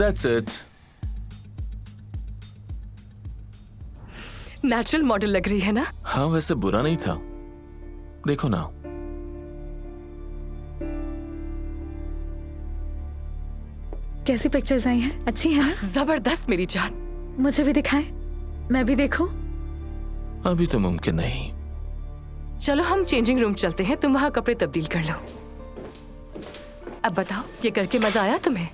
That's it. Natural model लग रही है ना? हाँ वैसे बुरा नहीं था, देखो ना। कैसी पिक्चर्स आई हैं? अच्छी है ना? जबरदस्त मेरी जान। मुझे भी दिखाएं, मैं भी देखूं। अभी तो मुमकिन नहीं। चलो हम चेंजिंग रूम चलते हैं, तुम वहां कपड़े तब्दील कर लो। अब बताओ, ये करके मजा आया तुम्हें?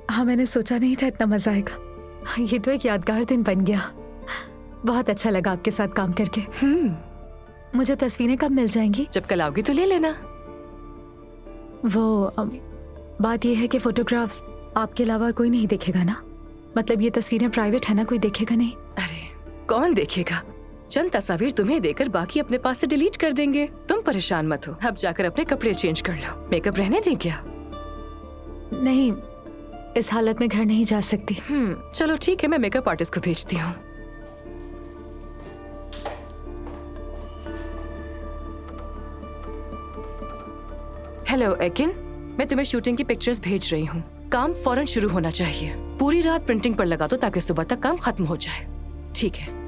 हाँ, मैंने सोचा नहीं था इतना मजा आएगा। ये तो एक यादगार दिन बन गया। बहुत अच्छा लगा आपके साथ काम करके। मुझे तस्वीरें कब मिल जाएंगी? जब कल आओगी तो ले लेना। बात यह है कि फोटोग्राफ्स आपके अलावा कोई नहीं देखेगा ना? मतलब ये तस्वीरें प्राइवेट है ना, कोई देखेगा नहीं? अरे कौन देखेगा, चंद तस्वीर तुम्हें देकर बाकी अपने पास से डिलीट कर देंगे। तुम परेशान मत हो, अब जाकर अपने कपड़े चेंज कर लो। मेकअप रहने दें क्या? नहीं, इस हालत में घर नहीं जा सकती। चलो ठीक है, मैं मेकअप आर्टिस्ट को भेजती हूँ। हेलो एकिन, मैं तुम्हें शूटिंग की पिक्चर्स भेज रही हूँ। काम फौरन शुरू होना चाहिए। पूरी रात प्रिंटिंग पर लगा दो ताकि सुबह तक काम खत्म हो जाए। ठीक है।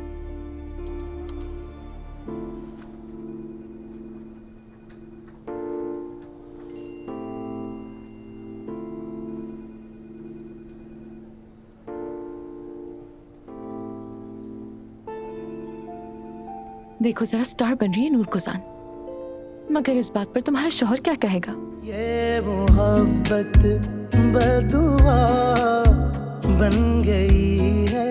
देखो जरा, स्टार बन रही है नूर गुजान, मगर इस बात पर तुम्हारा शौहर क्या कहेगा? ये मोहब्बत बदुआ बन गई है